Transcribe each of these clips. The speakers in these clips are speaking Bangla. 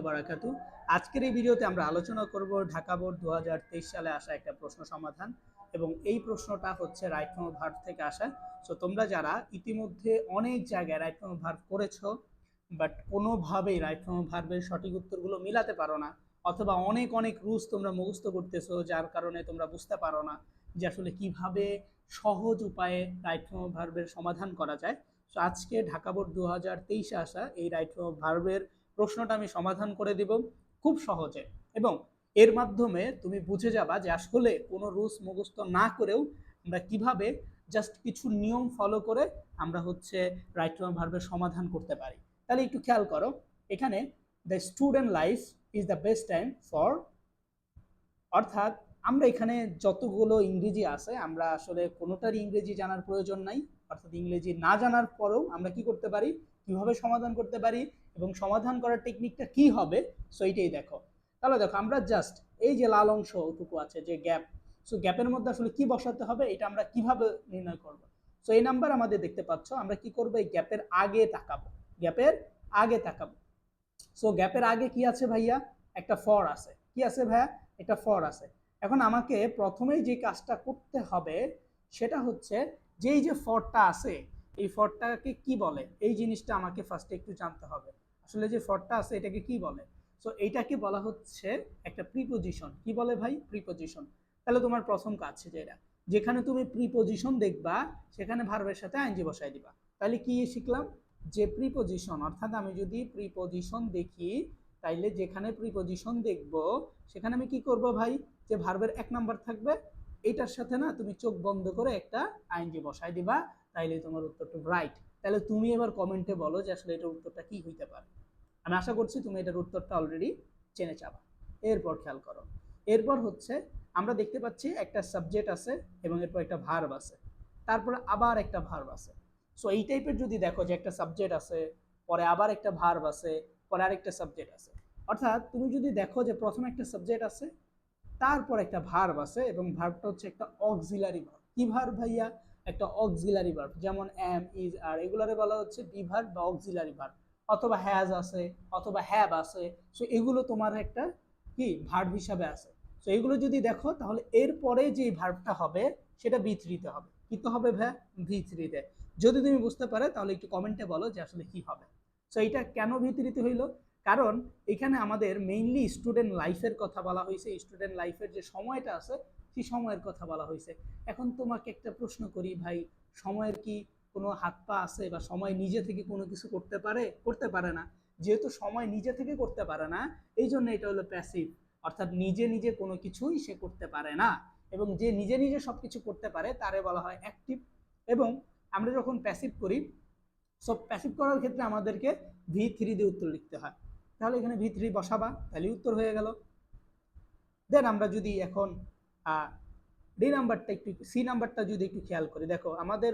বারাকাতু। আজকের এই ভিডিওতে আমরা আলোচনা করব ঢাকা বোর্ড 2023 সালে আসা একটা প্রশ্ন সমাধান, এবং এই প্রশ্নটা হচ্ছে রাইট ফ্রম ভার্ব থেকে আসা। সো তোমরা যারা ইতিমধ্যে অনেক জায়গায় রাইট ফ্রম ভার্ব করেছো, বাট কোনোভাবেই রাইট ফ্রম ভার্বের সঠিক উত্তরগুলো মিলাতে পারো না, অথবা অনেক অনেক রুলস তোমরা মুখস্থ করতেছো, যার কারণে তোমরা বুঝতে পারো না যে আসলে কিভাবে সহজ উপায়ে রাইট ফ্রম ভার্বের সমাধান করা যায়। সো আজকে ঢাকা বোর্ড 2023 আসা এই রাইট ফ্রম ভার্বের প্রশ্নটা আমি সমাধান করে দিব খুব সহজে, এবং এর মাধ্যমে তুমি বুঝে যাবা যে আসলে কোনো রুলস মুখস্থ না করেও আমরা কিভাবে জাস্ট কিছু নিয়ম ফলো করে আমরা হচ্ছে রাইট ফ্রম ভার্বের সমাধান করতে পারি। তাহলে একটু খেয়াল করো, এখানে the student life is the best time for, অর্থাৎ আমরা এখানে যতগুলো ইংরেজি আছে আমরা আসলে কোনোটারই ইংরেজি জানার প্রয়োজন নাই, অর্থাৎ ইংরেজি না জানার পরেও আমরা কি করতে পারি, কিভাবে সমাধান করতে পারি এবং সমাধান করার টেকনিকটা কি হবে। সো এইটাই দেখো। তাহলে দেখো আমরা জাস্ট এই যে লাল অংশটুকু আছে যে গ্যাপ, সো গ্যাপের মধ্যে আসলে কি বসাতে হবে এটা আমরা কিভাবে নির্ণয় করব। সো এই নাম্বার আমাদের দেখতে পাচ্ছ, আমরা কি করব, এই গ্যাপের আগে তাকাবো, গ্যাপের আগে তাকাবো। সো গ্যাপের আগে কি আছে ভাইয়া, একটা ফর আছে। কি আছে ভাইয়া, একটা ফর আছে। এখন আমাকে প্রথমেই যে কাজটা করতে হবে সেটা হচ্ছে যে এই যে ফরটা আছে, এই ফরটাকে কি বলে, এই জিনিসটা আমাকে ফার্স্টে একটু জানতে হবে। আসলে যে ফরটা আছে এটাকে কি বলে। সো এইটাকে বলা হচ্ছে একটা প্রিপোজিশন। কি বলে ভাই, প্রিপোজিশন। তাহলে তোমার প্রথম কাজ যেটা, যেখানে তুমি প্রিপোজিশন দেখবা সেখানে ভার্বের সাথে আইনজি বসাই দিবা। তাহলে কি শিখলাম, যে প্রিপোজিশন, অর্থাৎ আমি যদি প্রিপোজিশন দেখি তাইলে যেখানে প্রিপোজিশন দেখব সেখানে আমি কি করব ভাই, যে ভার্বের এক নাম্বার থাকবে এটার সাথে না তুমি চোখ বন্ধ করে একটা আইনজি বসাই দিবা, তাইলে তোমার উত্তরটা রাইট। তাহলে তুমি এবার কমেন্টে বলো যে আসলে এটার উত্তরটা কি হইতে পারে। আমি আশা করছি তুমি এটার উত্তরটা অলরেডি জেনে যাবা। এরপর খেয়াল করো, এরপর হচ্ছে আমরা দেখতে পাচ্ছি একটা সাবজেক্ট আছে এবং এরপর একটা ভার্ব আছে, তারপরে আবার একটা ভার্ব আছে। সো এই টাইপের যদি দেখো যে একটা সাবজেক্ট আছে, পরে আবার একটা ভার্ব আছে, পরে আরেকটা সাবজেক্ট আছে, অর্থাৎ তুমি যদি দেখো যে প্রথমে একটা সাবজেক্ট আছে, তারপর একটা ভার্ব আছে, এবং ভার্বটা হচ্ছে একটা অক্সিলারি ভার্ব। কি ভার্ব ভাইয়া, একটা অক্সিলারি ভার্ব। যেমন এম, ইজ, আর এগুলারে বলা হচ্ছে বি ভার্ব বা অক্সিলারি ভার্ব, অথবা হ্যাজ আছে, অথবা হ্যাভ আছে। সো এগুলো তোমার একটা কি ভার্ব হিসাবে আছে। সো এগুলো যদি দেখো তাহলে এরপরে যে ভার্বটা হবে সেটা বি3তে হবে। কি তো হবে ভাইয়া, ভি3তে। যদি তুমি বুঝতে পারো তাহলে একটু কমেন্টে বলো যে আসলে কি হবে। সো এটা কেন ভি3তে হইলো, কারণ এখানে আমাদের মেইনলি স্টুডেন্ট লাইফের কথা বলা হয়েছে, স্টুডেন্ট লাইফের যে সময়টা আছে সেই সময়ের কথা বলা হয়েছে। এখন তোমাকে একটা প্রশ্ন করি ভাই, সময়ের কি কোনো হাত পা আছে, বা সময় নিজে থেকে কোনো কিছু করতে পারে, করতে পারে না। যেহেতু সময় নিজে থেকে করতে পারে না, এই জন্য এটা হলো প্যাসিভ, অর্থাৎ নিজে নিজে কোনো কিছুই সে করতে পারে না, এবং যে নিজে নিজে সবকিছু করতে পারে তারে বলা হয় অ্যাক্টিভ। এবং আমরা যখন প্যাসিভ করি, সব প্যাসিভ করার ক্ষেত্রে আমাদেরকে ভি3 দিয়ে উত্তর লিখতে হয়। তাহলে এখানে ভি3 বসাবা, তাহলে উত্তর হয়ে গেল। দেন আমরা যদি এখন ডি নাম্বারটা একটু, সি নাম্বারটা যদি একটু খেয়াল করি, দেখো আমাদের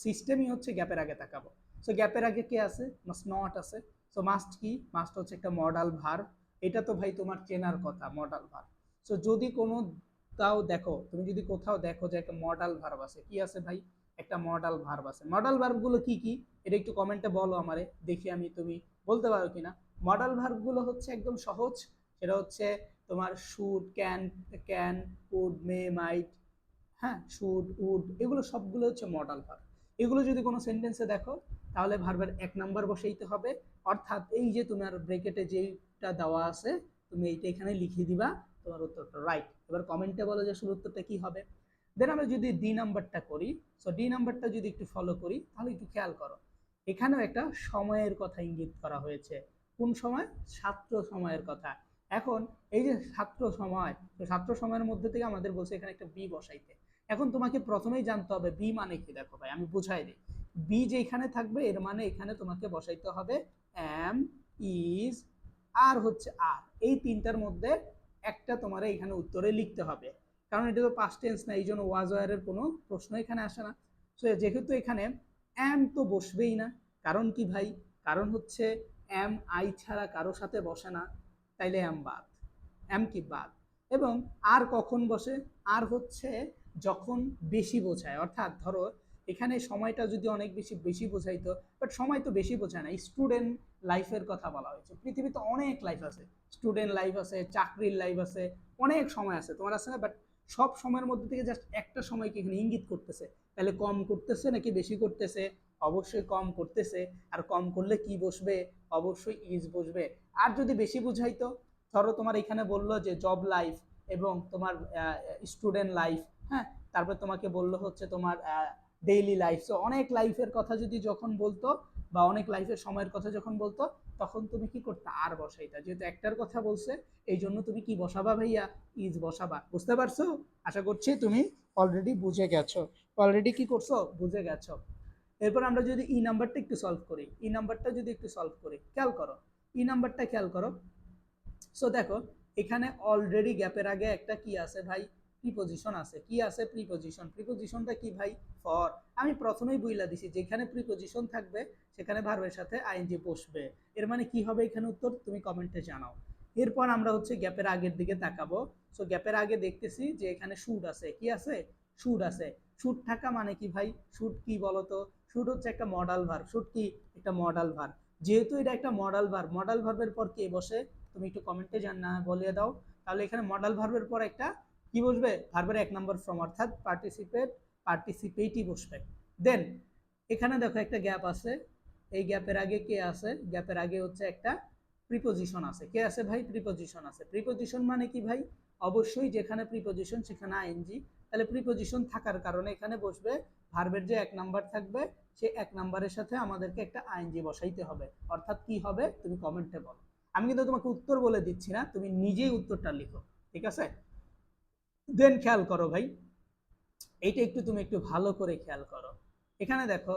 সিস্টেমই হচ্ছে গ্যাপের আগে তাকাবো। সো গ্যাপের আগে কে আছে, মাস্ট নট আছে। সো মাস্ট কি, মাস্ট হচ্ছে একটা মডাল ভার্ব। এটা তো ভাই তোমার চেনার কথা, মডাল ভার্ব। সো যদি কোনো তাও দেখো, তুমি যদি কোথাও দেখো যে একটা মডাল ভার্ব আছে, কি আছে ভাই, একটা মডাল ভার্ব আছে। মডাল ভার্বগুলো কি কি এটা একটু কমেন্টে বলো আমারে, দেখি আমি তুমি বলতে পারো কিনা। মডাল ভার্বগুলো হচ্ছে একদম সহজ, সেটা হচ্ছে তোমার শুড, ক্যান, ক্যান, কুড, মে, মাইট, হ্যাঁ, শুড, উড, এগুলো সবগুলো হচ্ছে মডাল ভার্ব। এগুলো যদি কোনো সেন্টেন্সে দেখো তাহলে ভার্বের এক নাম্বার বসাইতে হবে, অর্থাৎ এই যে তোমার ব্রেকেটে যেটা দেওয়া আছে তুমি এইটা এখানে লিখে দিবা, তোমার উত্তরটা রাইট। এবার কমেন্টে বলো যে আসলে উত্তরটা কি হবে। দেন আমরা যদি ডি নাম্বারটা করি, সো ডি নাম্বারটা যদি একটু ফলো করি তাহলে একটু খেয়াল করো, এখানেও একটা সময়ের কথা ইঙ্গিত করা হয়েছে। কোন সময়, ছাত্র সময়ের কথা। এখন এই যে ছাত্র সময়, তো ছাত্র সময়ের মধ্যে থেকে আমাদের বলছে এখানে একটা বি বসাইতে। এখন তোমাকে প্রথমেই জানতে হবে বি মানে কি। দেখো ভাই আমি বুঝাই দিই, বি যে এখানে থাকবে এর মানে এখানে তোমাকে বসাইতে হবে এম, ইজ, আর হচ্ছে আর, এই তিনটার মধ্যে একটা তোমার এখানে উত্তরে লিখতে হবে। কারণ এটা তো পাস্ট টেন্স না, এই জন্য ওয়াজ ওয়ারের কোনো প্রশ্ন এখানে আসে না। সো যেহেতু এখানে এম তো বসবেই না, কারণ কি ভাই, কারণ হচ্ছে এম আই ছাড়া কারো সাথে বসে না, তাইলে এম বাদ, এম কি বাদ। এবং আর কখন বসে, আর হচ্ছে যখন বেশি বোঝায়, অর্থাৎ ধরো এখানে সময়টা যদি অনেক বেশি বেশি বোঝাইতো, বাট সময় তো বেশি বোঝায় না, স্টুডেন্ট লাইফের কথা বলা হয়েছে। পৃথিবীতে অনেক লাইফ আছে, স্টুডেন্ট লাইফ আছে, চাকরির লাইফ আছে, অনেক সময় আছে তোমার আছে না, বাট সব সময়ের মধ্যে থেকে জাস্ট একটা সময়কে এখানে ইঙ্গিত করতেছে। তাহলে কম করতেছে নাকি বেশি করতেছে? অবশ্যই কম করতেছে। আর কম করলে কি বসবে? অবশ্যই ইজ বসবে। আর যদি বেশি বুঝাইতো, ধরো তোমার এখানে বললো যে জব লাইফ এবং তোমার স্টুডেন্ট লাইফ, হ্যাঁ, তারপর তোমাকে বললো হচ্ছে তোমার ডেইলি লাইফ, সো অনেক লাইফের কথা যদি যখন বলতো বা অনেক লাইফের সময়ের কথা যখন বলতো, তখন তুমি কি করতে? আর বসাইতা। যেহেতু একটার কথা বলছে, এই জন্য তুমি কি বসাবা ভাইয়া? ইজ বসাবা। বুঝতে পারছো? আশা করছি তুমি অলরেডি বুঝে গেছো। অলরেডি কি করছো? বুঝে গেছো। এরপর আমরা যদি ই নাম্বারটা একটু সলভ করি, ই নাম্বারটা যদি একটু সলভ করি, খেয়াল করো ই নাম্বারটা, খেয়াল করো। সো দেখো, এখানে অলরেডি গ্যাপের আগে একটা কি আছে ভাই? প্রিপোজিশন আছে। কি আছে? প্রিপোজিশন। প্রিপোজিশনটা কি ভাই? ফর। আমি প্রথমেই বইলা দিছি, যেখানে প্রিপোজিশন থাকবে সেখানে ভার্বের সাথে আইএনজি বসবে। এর মানে কি হবে এখানে উত্তর? তুমি কমেন্টে জানাও। এরপর আমরা হচ্ছে গ্যাপের আগের দিকে তাকাবো। সো গ্যাপের আগে দেখতেছি যে এখানে শুড আছে। কি আছে? শুড আছে। শুড থাকা মানে কি ভাই? শুড কি বলতো? শুড হচ্ছে একটা মডাল ভার্ব। শুড কি? একটা মডাল ভার্ব। যেহেতু এটা একটা মডাল ভার্ব, মডাল ভার্বের পর কে বসে? তুমি একটু কমেন্টে জানা বলিয়ে দাও। তাহলে এখানে মডাল ভার্বের পর একটা কি বসবে? ভার্বের এক নম্বর ফর্ম, অর্থাৎ পার্টিসিপেটই বসবে। দেন এখানে দেখো একটা গ্যাপ আছে। এই গ্যাপের আগে কে আছে? গ্যাপের আগে হচ্ছে একটা প্রিপোজিশন আছে। কে আছে ভাই? প্রিপোজিশন আছে। প্রিপোজিশন মানে কি ভাই? অবশ্যই যেখানে প্রিপোজিশন সেখানে আইএনজি। তাহলে প্রিপোজিশন থাকার কারণে এখানে বসবে ভার্বের যে এক নাম্বার থাকবে, সে এক নাম্বারের সাথে আমাদেরকে একটা আইএনজি বসাইতে হবে। অর্থাৎ কি হবে? তুমি কমেন্টে বলো। আমি কিন্তু তোমাকে উত্তর বলে দিচ্ছি না, তুমি নিজেই উত্তরটা লিখো। ঠিক আছে? দেন খেয়াল করো ভাই, এইটা একটু তুমি একটু ভালো করে খেয়াল করো। এখানে দেখো,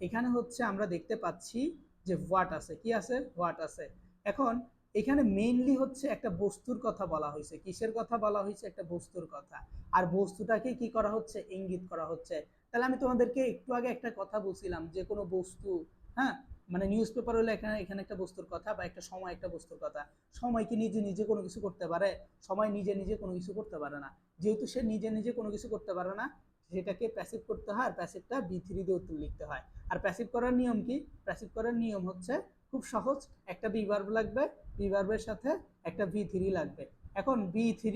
এখানে হচ্ছে আমরা দেখতে পাচ্ছি যে হোয়াট আছে। কি আছে? হোয়াট আছে। এখন এখানে মেইনলি হচ্ছে একটা বস্তুর কথা বলা হয়েছে। কিসের কথা বলা হয়েছে? একটা বস্তুর কথা। আর বস্তুটাকে কি করা হচ্ছে? ইঙ্গিত করা হচ্ছে। তাহলে আমি তোমাদেরকে একটু আগে একটা কথা বলছিলাম, যে কোনো বস্তু, হ্যাঁ, মানে নিউজ পেপার হলে এখানে এখানে একটা বস্তুর কথা, বা একটা সময় একটা বস্তুর কথা। সময় কি নিজে নিজে কোনো কিছু করতে পারে? সময় নিজে নিজে কোনো কিছু করতে পারে না। যেহেতু সে নিজে নিজে কোনো কিছু করতে পারে না, সেটাকে প্যাসিভ করতে হয়, আর প্যাসিভটা বি3 দিয়ে উত্তর লিখতে হয়। আর প্যাসিভ করার নিয়ম কি? প্যাসিভ করার নিয়ম হচ্ছে খুব সহজ, একটা বি ভার্ব লাগবে, বি ভার্বের সাথে একটা বি3 লাগবে। এখন বি3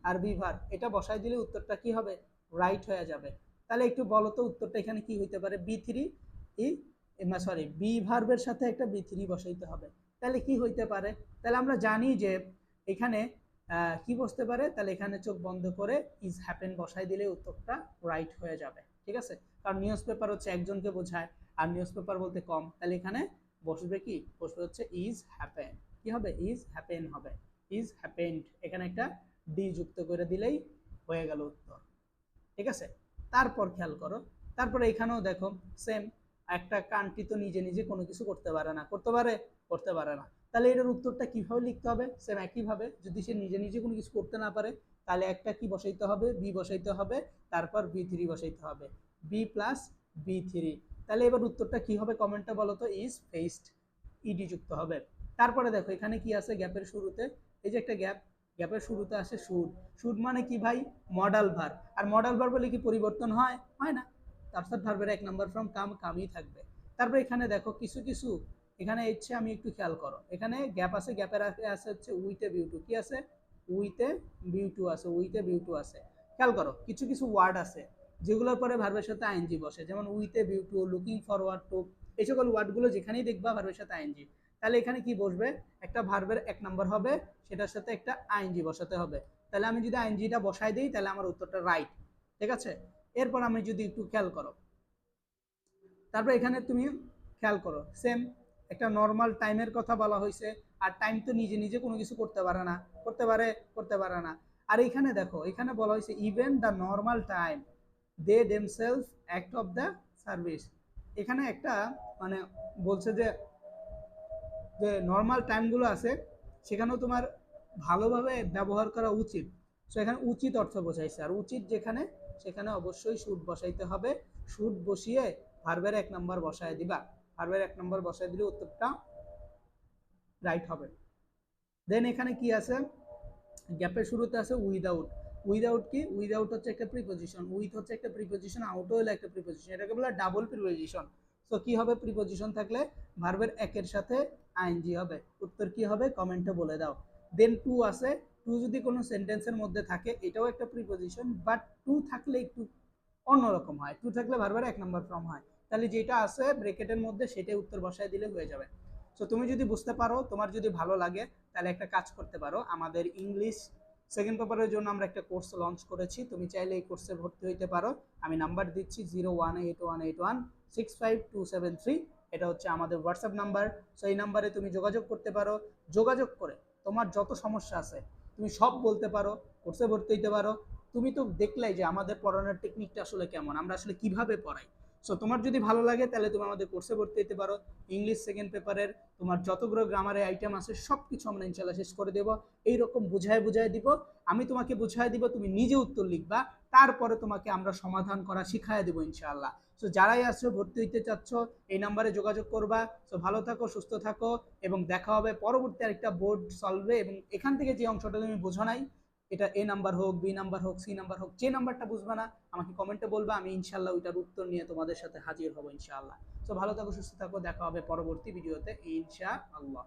আর বি ভার্ব এটা বসাই দিলে উত্তরটা কি হবে? রাইট হয়ে যাবে। তাহলে একটু বলো তো উত্তরটা এখানে কি হইতে পারে? বি3 ই, সরি, বি ভার্বের সাথে একটা বি3 বসাইতে হবে। তাহলে কি হইতে পারে? তাহলে আমরা জানি যে এখানে কি বসতে পারে? তাহলে এখানে চোখ বন্ধ করে ইজ হ্যাপেন বসাই দিলে উত্তরটা রাইট হয়ে যাবে। ঠিক আছে? কারণ নিউজ পেপার হচ্ছে একজনকে বোঝায়, আর নিউজ পেপার বলতে কম। তাহলে এখানে বসবে কি? বসবে হচ্ছে ইজ হ্যাপেন। কি হবে? ইজ হ্যাপেন হবে। Is happened. এখানে একটা ডি যুক্ত করে দিলেই হয়ে গেল উত্তর। ঠিক আছে? তারপর খেয়াল করো, তারপরে এখানেও দেখো সেম, একটা কান্ট্রি তো নিজে নিজে কোনো কিছু করতে পারে না। করতে পারে? করতে পারে না। তাহলে এটার উত্তরটা কিভাবে লিখতে হবে? সেম একইভাবে, যদি সে নিজে নিজে কোনো কিছু করতে না পারে, তাহলে একটা কি বসাইতে হবে? বি বসাইতে হবে, তারপর বি3 বসাইতে হবে, বি প্লাস বি3। তাহলে এবার উত্তরটা কি হবে? কমেন্টটা বলো তো। ইজ ফেসড, ইডি যুক্ত হবে। তারপরে দেখো এখানে কি আছে গ্যাপের শুরুতে? এই যে একটা গ্যাপ, গ্যাপের শুরুতে আসে শুড। শুড মানে কি ভাই? Modal verb. আর মডাল ভার্ব বলে কি পরিবর্তন হয়? হয় না। অর্থাৎ ভার্বের এক নাম্বার ফর্ম কাম, কামই থাকবে। তারপরে এখানে দেখো কিছু কিছু, এখানে ইচ্ছে আমি একটু খেয়াল করো, এখানে গ্যাপ আছে, গ্যাপের আগে আছে হচ্ছে উইথ এ ভিউ টু। কি আছে? উইথ এ ভিউ টু আছে, উইথ এ ভিউ টু আছে। খেয়াল করো, কিছু কিছু ওয়ার্ড আছে যেগুলোর পরে ভার্বের সাথে আইএনজি বসে, যেমন with a view to, looking forward to, এই সকল ওয়ার্ডগুলো যেখানেই দেখবা ভার্বের সাথে আইএনজি। তাহলে এখানে কি বসবে? একটা ভার্বের এক নাম্বার হবে, সেটার সাথে একটা আইএনজি বসাতে হবে। তাহলে আমি যদি আইএনজিটা বসাই দিই, তাহলে আমার উত্তরটা রাইট। ঠিক আছে? এরপর আমি যদি একটু খেয়াল করো, তারপর এখানে তুমি খেয়াল করো সেম, একটা নর্মাল টাইমের কথা বলা হয়েছে। আর টাইম তো নিজে নিজে কোনো কিছু করতে পারে না। করতে পারে? করতে পারে না। আর এখানে দেখো, এখানে বলা হয়েছে even the normal time they themself act of the service. এখানে একটা মানে বলছে যে যে নর্মাল টাইমগুলো আছে সেখানেও তোমার ভালোভাবে ব্যবহার করা উচিত। সো এখানে উচিত অর্থ বোঝাইছে, আর উচিত যেখানে সেখানে অবশ্যই শুড বসাইতে হবে। শুড বসিয়ে ভার্বের এক নাম্বার বসায় দিবা। ভার্বের এক নাম্বার বসায় দিলে উত্তরটা রাইট হবে। দেন এখানে কি আছে? গ্যাপের শুরুতে আছে উইদাউট। উইদাউট কি, উইদাউট হচ্ছে একটা প্রিপোজিশন, উইথ হচ্ছে একটা প্রিপোজিশন, আউটও হলো একটা প্রিপোজিশন, এটাকে বলে ডাবল প্রিপোজিশন। তো কি হবে, প্রিপোজিশন থাকলে ভার্বের একের সাথে আইএনজি হবে। উত্তর কি হবে কমেন্টে বলে দাও। দেন টু আছে, টু যদি কোনো সেন্টেন্সের মধ্যে থাকে এটাও একটা প্রিপোজিশন, বাট টু থাকলে একটু অন্যরকম হয়, টু থাকলে ভার্বের এক নম্বর ফর্ম হয়। তাহলে যেটা আছে ব্রেকেটের মধ্যে সেটাই উত্তর বসায় দিলে হয়ে যাবে। তো তুমি যদি বুঝতে পারো, তোমার যদি ভালো লাগে, তাহলে একটা কাজ করতে পারো, আমাদের ইংলিশ সেকেন্ড পেপারের জন্য আমরা একটা কোর্স লঞ্চ করেছি, তুমি চাইলে এই কোর্সে ভর্তি হইতে পারো। আমি নাম্বার দিচ্ছি 0181816527 এটা হচ্ছে আমাদের হোয়াটসঅ্যাপ নাম্বার। সো এই নাম্বারে তুমি যোগাযোগ করতে পারো। যোগাযোগ করে তোমার যত সমস্যা আছে তুমি সব বলতে পারো, কোর্সে ভর্তি হইতে পারো। তুমি তো দেখলাই যে আমাদের পড়ানোর টেকনিকটা আসলে কেমন, আমরা আসলে কিভাবে পড়াই। সো তোমার যদি ভালো লাগে তাহলে তুমি আমাদের কোর্সে ভর্তি হতে পারো। ইংলিশ সেকেন্ড পেপারের তোমার যতগুলো গ্রামারের আইটেম আছে সব কিছু আমরা ইনশাল্লাহ শেষ করে দেবো। এইরকম বুঝায় বুঝায় দিব, আমি তোমাকে বুঝায় দিব, তুমি নিজে উত্তর লিখবা, তারপরে তোমাকে আমরা সমাধান করা শিখায় দেবো ইনশাআল্লাহ। সো যারাই আসছো ভর্তি হইতে চাচ্ছ এই নাম্বারে যোগাযোগ করবা। সো ভালো থাকো, সুস্থ থাকো, এবং দেখা হবে পরবর্তী আরেকটা বোর্ড সলভে। এবং এখান থেকে যে অংশটা তুমি বোঝো নাই, এটা এ নাম্বার হোক, বি নাম্বার হোক, সি নাম্বার হোক, যে নাম্বারটা বুঝবা না আমাকে কমেন্টে বলবা, আমি ইনশাল্লাহ ওইটার উত্তর নিয়ে তোমাদের সাথে হাজির হবো ইনশাআল্লাহ। তো ভালো থাকো, সুস্থ থাকো, দেখা হবে পরবর্তী ভিডিওতে ইনশাআল্লাহ।